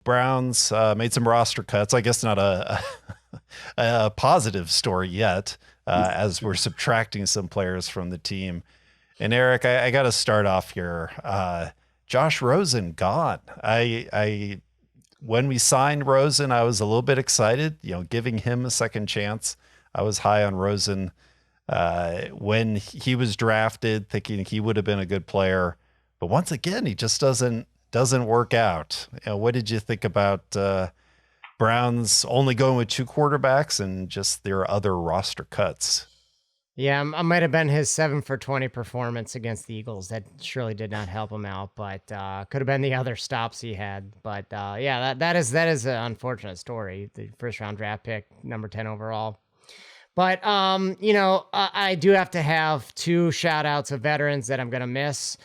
Browns made some roster cuts. I guess not a positive story yet, as we're subtracting some players from the team. And Eric, I got to start off here. Josh Rosen gone. I when we signed Rosen, I was a little bit excited, giving him a second chance. I was high on Rosen when he was drafted, thinking he would have been a good player. But once again, he just doesn't work out. What did you think about Browns only going with two quarterbacks and just their other roster cuts? Yeah, I might have been his 7 for 20 performance against the Eagles. That surely did not help him out, but could have been the other stops he had. But yeah, that is an unfortunate story. The first round draft pick, number 10 overall. But I do have to have two shout outs of veterans that I'm gonna miss.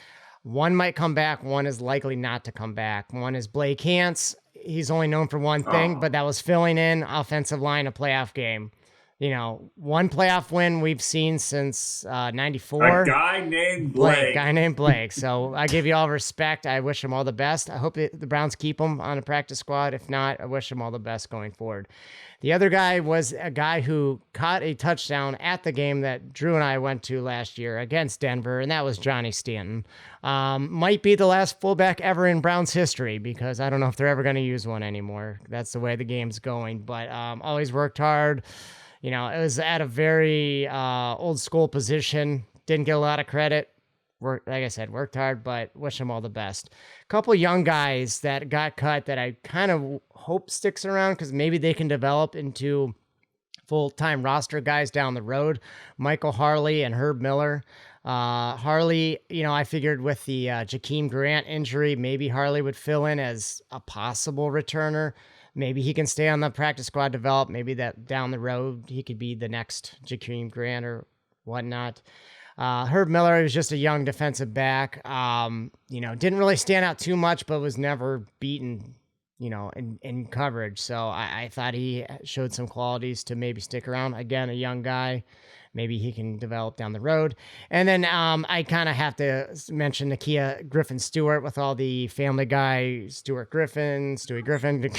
One might come back. One is likely not to come back. One is Blake Hance. He's only known for one thing, but that was filling in offensive line a playoff game. One playoff win we've seen since '94. A guy named Blake. Guy named Blake. So I give you all respect. I wish him all the best. I hope the Browns keep him on the practice squad. If not, I wish him all the best going forward. The other guy was a guy who caught a touchdown at the game that Drew and I went to last year against Denver, and that was Johnny Stanton. Might be the last fullback ever in Browns history, because I don't know if they're ever going to use one anymore. That's the way the game's going. But always worked hard. It was at a very old school position. Didn't get a lot of credit. Like I said, worked hard, but wish them all the best. A couple young guys that got cut that I kind of hope sticks around, because maybe they can develop into full-time roster guys down the road. Michael Harley and Herb Miller. Harley, I figured with the Jakeem Grant injury, maybe Harley would fill in as a possible returner. Maybe he can stay on the practice squad, develop. Maybe that down the road, he could be the next Jakeem Grant or whatnot. Herb Miller was just a young defensive back. Didn't really stand out too much, but was never beaten, in coverage. So I thought he showed some qualities to maybe stick around. Again, a young guy. Maybe he can develop down the road. And then I kind of have to mention Nakia Griffin Stewart with all the Family Guy, Stewart Griffin, Stewie Griffin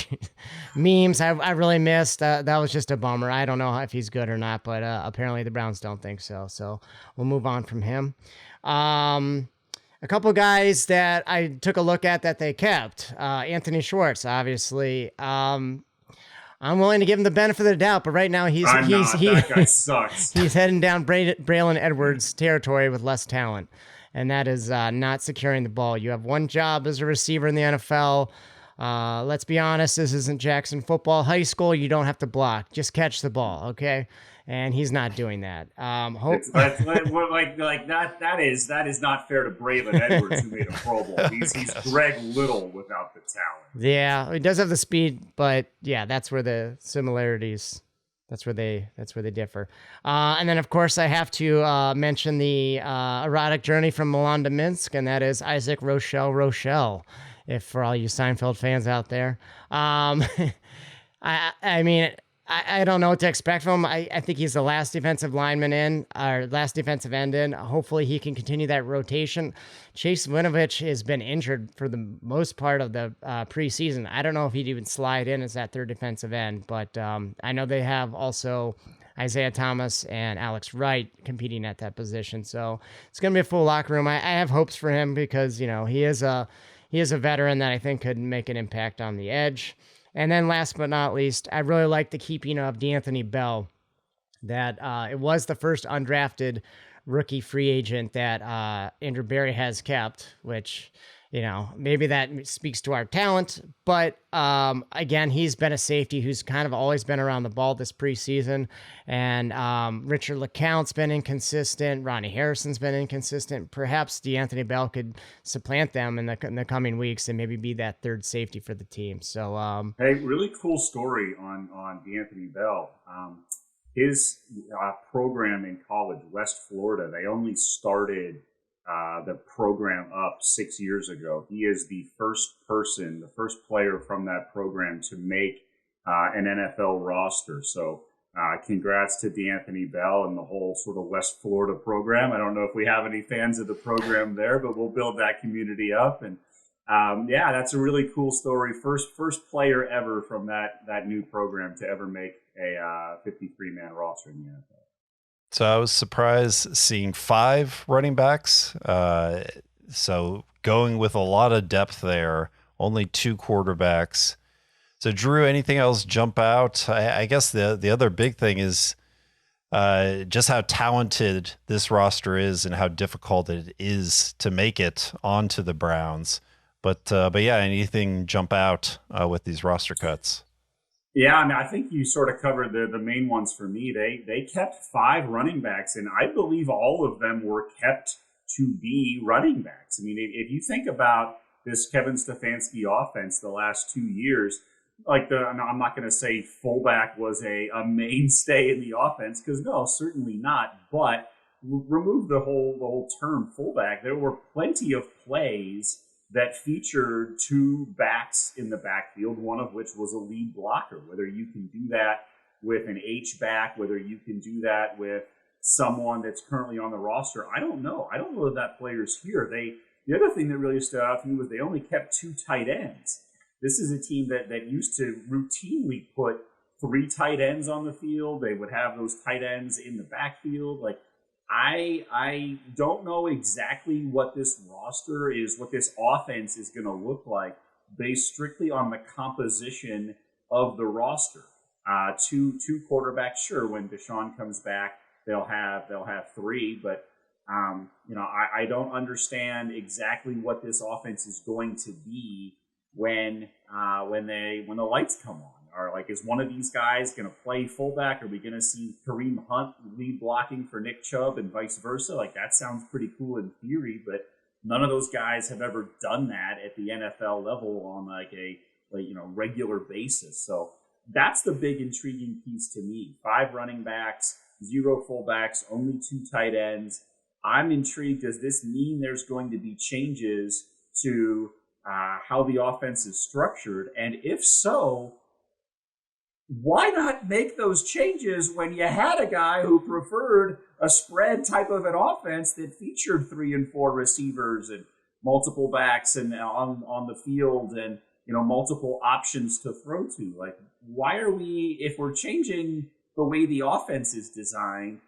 memes I really missed. That was just a bummer. I don't know if he's good or not, but apparently the Browns don't think so. So we'll move on from him. A couple guys that I took a look at that they kept. Anthony Schwartz, obviously. I'm willing to give him the benefit of the doubt, but right now that guy sucks. He's heading down Braylon Edwards territory with less talent, and that is not securing the ball. You have one job as a receiver in the NFL. Let's be honest, this isn't Jackson Football High School. You don't have to block; just catch the ball, okay? And he's not doing that. That is not fair to Braylon Edwards, who made a Pro Bowl. He's Greg Little without the talent. Yeah, he does have the speed, but yeah, that's where the similarities. That's where they differ. And then of course I have to mention the erotic journey from Milan to Minsk, and that is Isaac Rochelle. If for all you Seinfeld fans out there, I mean. I don't know what to expect from him. I think he's the last defensive end in. Hopefully he can continue that rotation. Chase Winovich has been injured for the most part of the preseason. I don't know if he'd even slide in as that third defensive end, but I know they have also Isaiah Thomas and Alex Wright competing at that position. So it's going to be a full locker room. I have hopes for him because, he is a veteran that I think could make an impact on the edge. And then last but not least, I really like the keeping of D'Anthony Bell. That it was the first undrafted rookie free agent that Andrew Berry has kept, which, maybe that speaks to our talent. But again, he's been a safety who's kind of always been around the ball this preseason. And Richard LeCount's been inconsistent. Ronnie Harrison's been inconsistent. Perhaps D'Anthony Bell could supplant them in the coming weeks and maybe be that third safety for the team. So, hey, really cool story on D'Anthony Bell. His program in college, West Florida, they only started the program up 6 years ago. He is the first player from that program to make an NFL roster. So congrats to D'Anthony Bell and the whole sort of West Florida program. I don't know if we have any fans of the program there, but we'll build that community up. And Yeah, that's a really cool story. First player ever from that new program to ever make a 53-man roster in the NFL. So I was surprised seeing 5 running backs. So going with a lot of depth there, only 2 quarterbacks. So Drew, anything else jump out? I guess the other big thing is just how talented this roster is and how difficult it is to make it onto the Browns. But yeah, anything jump out with these roster cuts? Yeah, I mean, I think you sort of covered the main ones for me. They kept 5 running backs, and I believe all of them were kept to be running backs. I mean, if you think about this Kevin Stefanski offense the last 2 years, I'm not going to say fullback was a mainstay in the offense, because no, certainly not. But remove the whole term fullback. There were plenty of plays that featured 2 backs in the backfield, one of which was a lead blocker. Whether you can do that with an H-back, whether you can do that with someone that's currently on the roster, I don't know. I don't know that player's here. The other thing that really stood out to me was they only kept 2 tight ends. This is a team that used to routinely put 3 tight ends on the field. They would have those tight ends in the backfield. I don't know exactly what this roster is, what this offense is going to look like based strictly on the composition of the roster. Two quarterbacks, sure. When Deshaun comes back, they'll have 3, but I don't understand exactly what this offense is going to be when the lights come on. Or is one of these guys going to play fullback? Are we going to see Kareem Hunt lead blocking for Nick Chubb and vice versa? That sounds pretty cool in theory, but none of those guys have ever done that at the NFL level on a regular basis. So that's the big intriguing piece to me. 5 running backs, 0 fullbacks, only 2 tight ends. I'm intrigued. Does this mean there's going to be changes to how the offense is structured? And if so, why not make those changes when you had a guy who preferred a spread type of an offense that featured 3 and 4 receivers and multiple backs and on the field and multiple options to throw to? Why are we, if we're changing the way the offense is designed,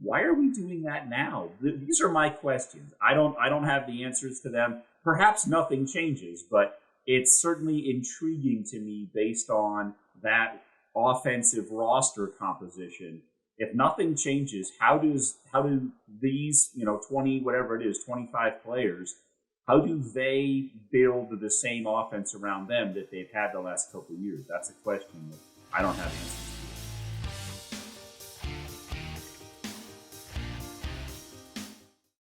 why are we doing that now? These are my questions. I don't have the answers to them. Perhaps nothing changes, but it's certainly intriguing to me based on that offensive roster composition. If nothing changes, how do these 20, whatever it is, 25 players, how do they build the same offense around them that they've had the last couple of years? That's a question that I don't have answers